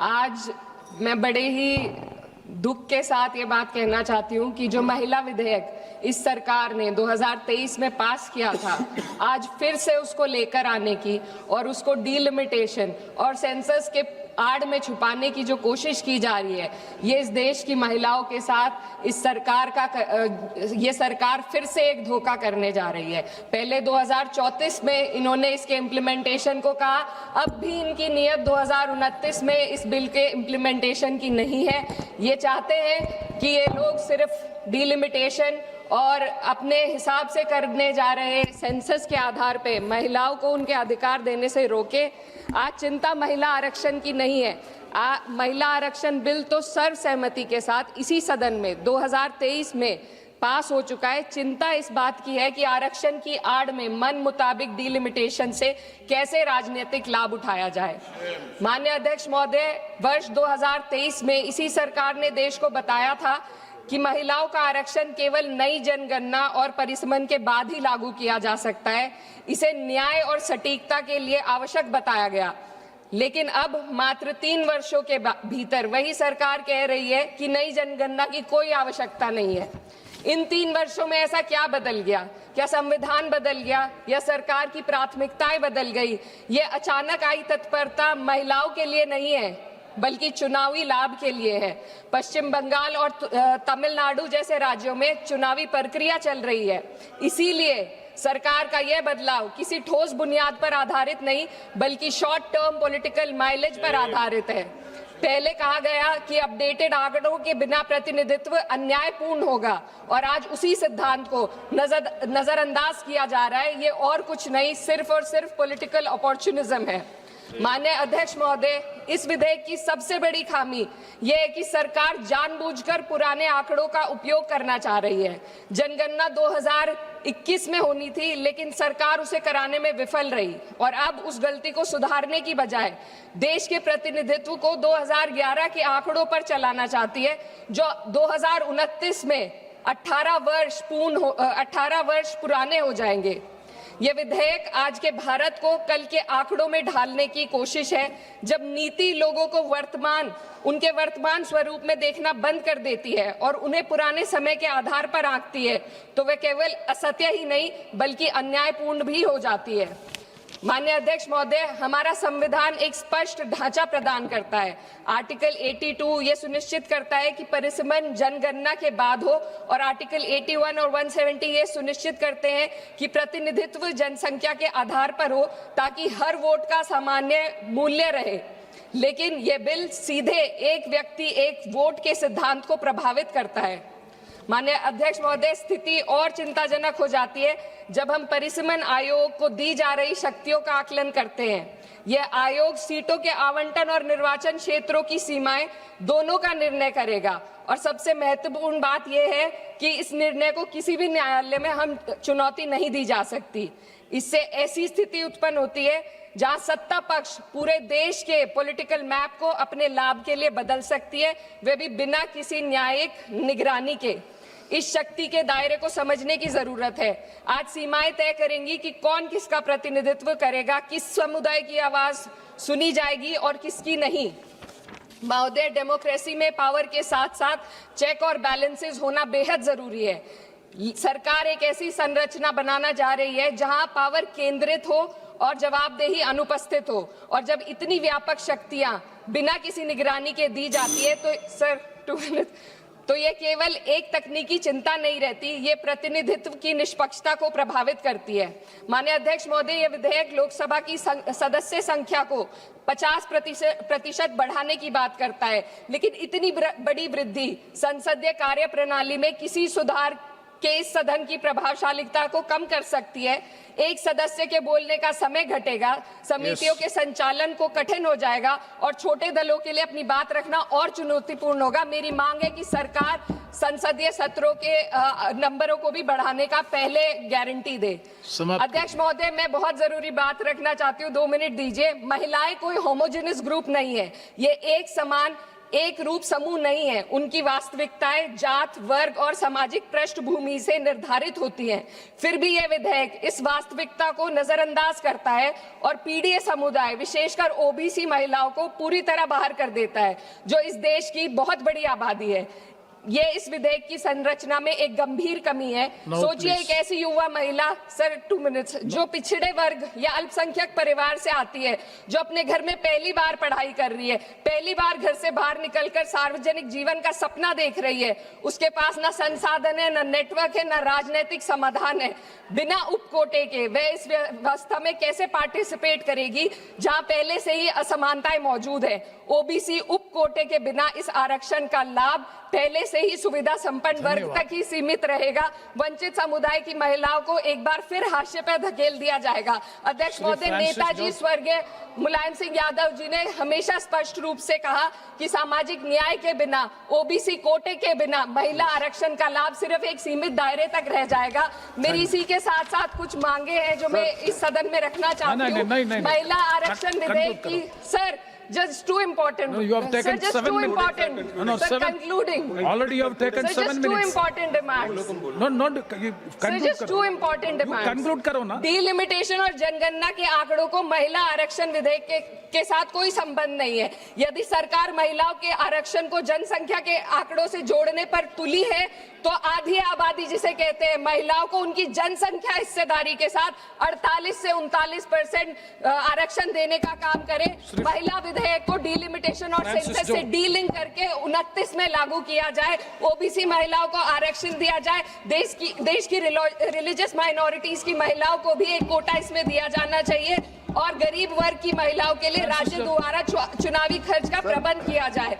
आज मैं बड़े ही दुख के साथ ये बात कहना चाहती हूँ कि जो महिला विधेयक इस सरकार ने 2023 में पास किया था, आज फिर से उसको लेकर आने की और उसको डीलिमिटेशन और सेंसस के आड़ में छुपाने की जो कोशिश की जा रही है, ये इस देश की महिलाओं के साथ ये सरकार फिर से एक धोखा करने जा रही है। पहले 2034 में इन्होंने इसके इम्प्लीमेंटेशन को कहा, अब भी इनकी नीयत 2029 में इस बिल के इम्प्लीमेंटेशन की नहीं है। ये चाहते हैं कि ये लोग सिर्फ डीलिमिटेशन और अपने हिसाब से करने जा रहे सेंसस के आधार पे महिलाओं को उनके अधिकार देने से रोके। आज चिंता महिला आरक्षण की नहीं है। महिला आरक्षण बिल तो सर्वसहमति के साथ इसी सदन में 2023 में पास हो चुका है। चिंता इस बात की है कि आरक्षण की आड़ में मन मुताबिक डीलिमिटेशन से कैसे राजनीतिक लाभ उठाया जाए। माननीय अध्यक्ष महोदय, वर्ष 2023 में इसी सरकार ने देश को बताया था कि महिलाओं का आरक्षण केवल नई जनगणना और परिसमन के बाद ही लागू किया जा सकता है। इसे न्याय और सटीकता के लिए आवश्यक बताया गया, लेकिन अब मात्र 3 वर्षों के भीतर वही सरकार कह रही है कि नई जनगणना की कोई आवश्यकता नहीं है। इन 3 वर्षों में ऐसा क्या बदल गया? क्या संविधान बदल गया या सरकार की प्राथमिकताएं बदल गई? ये अचानक आई तत्परता महिलाओं के लिए नहीं है, बल्कि चुनावी लाभ के लिए है। पश्चिम बंगाल और तमिलनाडु जैसे राज्यों में चुनावी प्रक्रिया चल रही है, इसीलिए सरकार का यह बदलाव किसी ठोस बुनियाद पर आधारित नहीं, बल्कि शॉर्ट टर्म पॉलिटिकल माइलेज पर आधारित है। पहले कहा गया कि अपडेटेड आंकड़ों के बिना प्रतिनिधित्व अन्यायपूर्ण होगा, और आज उसी सिद्धांत को नजरअंदाज किया जा रहा है। ये और कुछ नहीं, सिर्फ और सिर्फ पॉलिटिकल अपॉर्चुनिज्म है। माननीय अध्यक्ष महोदय, इस विधेयक की सबसे बड़ी खामी यह है कि सरकार जानबूझकर पुराने आंकड़ों का उपयोग करना चाह रही है। जनगणना 2021 में होनी थी, लेकिन सरकार उसे कराने में विफल रही, और अब उस गलती को सुधारने की बजाय देश के प्रतिनिधित्व को 2011 के आंकड़ों पर चलाना चाहती है, जो 2029 में 18 वर्ष पुराने हो जाएंगे। यह विधेयक आज के भारत को कल के आंकड़ों में ढालने की कोशिश है। जब नीति लोगों को उनके वर्तमान स्वरूप में देखना बंद कर देती है और उन्हें पुराने समय के आधार पर आंकती है, तो वह केवल असत्य ही नहीं बल्कि अन्यायपूर्ण भी हो जाती है। माननीय अध्यक्ष महोदय, हमारा संविधान एक स्पष्ट ढांचा प्रदान करता है। आर्टिकल 82 ये सुनिश्चित करता है कि परिसमन जनगणना के बाद हो, और आर्टिकल 81 और 170 ये सुनिश्चित करते हैं कि प्रतिनिधित्व जनसंख्या के आधार पर हो, ताकि हर वोट का सामान्य मूल्य रहे। लेकिन यह बिल सीधे एक व्यक्ति एक वोट के सिद्धांत को प्रभावित करता है। माननीय अध्यक्ष महोदय, स्थिति और चिंताजनक हो जाती है जब हम परिसमन आयोग को दी जा रही शक्तियों का आकलन करते हैं। यह आयोग सीटों के आवंटन और निर्वाचन क्षेत्रों की सीमाएं दोनों का निर्णय करेगा, और सबसे महत्वपूर्ण बात यह है कि इस निर्णय को किसी भी न्यायालय में हम चुनौती नहीं दी जा सकती। इससे ऐसी स्थिति उत्पन्न होती है जहां सत्ता पक्ष पूरे देश के पॉलिटिकल मैप को अपने लाभ के लिए बदल सकती है, वे भी बिना किसी न्यायिक निगरानी के। इस शक्ति के दायरे को समझने की जरूरत है। आज सीमाएं तय करेंगी कि कौन किसका प्रतिनिधित्व करेगा, किस समुदाय की आवाज सुनी जाएगी और किसकी नहीं। महोदय, डेमोक्रेसी में पावर के साथ साथ चेक और बैलेंसेस होना बेहद जरूरी है। सरकार एक ऐसी संरचना बनाना जा रही है जहां पावर केंद्रित हो और जवाबदेही अनुपस्थित हो, और जब इतनी व्यापक शक्तियां बिना किसी निगरानी के दी जाती है तो ये केवल एक तकनीकी चिंता नहीं रहती, ये प्रतिनिधित्व की निष्पक्षता को प्रभावित करती है। माननीय अध्यक्ष महोदय, ये विधेयक लोकसभा की सदस्य संख्या को 50% बढ़ाने की बात करता है, लेकिन इतनी बड़ी वृद्धि संसदीय कार्य प्रणाली में किसी सुधार के इस सदन की प्रभावशालीता को कम कर सकती है। एक सदस्य के बोलने का समय घटेगा, समितियों के संचालन को कठिन हो जाएगा, और छोटे दलों के लिए अपनी बात रखना और चुनौतीपूर्ण होगा। मेरी मांग है कि सरकार संसदीय सत्रों के नंबरों को भी बढ़ाने का पहले गारंटी दे। अध्यक्ष महोदय, मैं बहुत जरूरी बात रखना चाहती हूँ, 2 मिनट दीजिए। महिलाएं कोई होमोजेनियस ग्रुप नहीं है, ये एक समान एक रूप समूह नहीं है। उनकी वास्तविकताएं जात, वर्ग और सामाजिक पृष्ठभूमि से निर्धारित होती हैं। फिर भी यह विधेयक इस वास्तविकता को नजरअंदाज करता है और पीड़ित समुदाय, विशेषकर ओबीसी महिलाओं को पूरी तरह बाहर कर देता है, जो इस देश की बहुत बड़ी आबादी है। ये इस विधेयक की संरचना में एक गंभीर कमी है। सोचिए एक ऐसी युवा महिला, सर 2 मिनट्स, जो पिछड़े वर्ग या अल्पसंख्यक परिवार से आती है, जो अपने घर में pहली बार पढ़ाई कर रही है, पहली बार घर से बाहर निकलकर सार्वजनिक जीवन का सपना देख रही है। उसके पास ना संसाधन है, ना नेटवर्क है, ना राजनीतिक समाधान है। बिना उपकोटे के वह इस व्यवस्था में कैसे पार्टिसिपेट करेगी जहां पहले से ही असमानताएं मौजूद है। ओबीसी उपकोटे के बिना इस आरक्षण का लाभ पहले से ही सुविधा संपन्न वर्ग तक ही सीमित रहेगा। वंचित समुदाय की महिलाओं को एक बार फिर हाशिए पर धकेल दिया जाएगा। अध्यक्ष महोदय, नेताजी स्वर्गीय मुलायम सिंह यादव जी ने हमेशा स्पष्ट रूप से कहा कि सामाजिक न्याय के बिना, ओबीसी कोटे के बिना महिला आरक्षण का लाभ सिर्फ एक सीमित दायरे तक रह जाएगा। मेरी इसी के साथ साथ कुछ मांगे हैं जो मैं इस सदन में रखना चाहती हूँ। महिला आरक्षण विधेयक की, sir, just too important. No, you have taken sir, 7 minutes. Important. No, sir, 7. Concluding. Already you have taken Sir, 7 just minutes. two important demands. No, not you Sir, conclude just करो. two important demands. conclude करो ना. Delimitation और जनगणना के आंकड़ों को महिला आरक्षण विधेयक के साथ कोई संबंध नहीं है। यदि सरकार महिलाओं के आरक्षण को जनसंख्या के आंकड़ों से जोड़ने पर तुली है, तो आधी आबादी जिसे कहते हैं, महिलाओं को उनकी जनसंख्या हिस्सेदारी के साथ 48 से 39% आरक्षण देने का काम करे। महिला विधेयक को डिलिमिटेशन और सेंसस से डीलिंक करके 29 में लागू किया जाए। ओबीसी महिलाओं को आरक्षण दिया जाए। देश की रिलीजियस माइनॉरिटीज की महिलाओं को भी एक कोटा इसमें दिया जाना चाहिए और गरीब वर्ग की महिलाओं के लिए राज्य द्वारा चुनावी खर्च का प्रबंध किया जाए।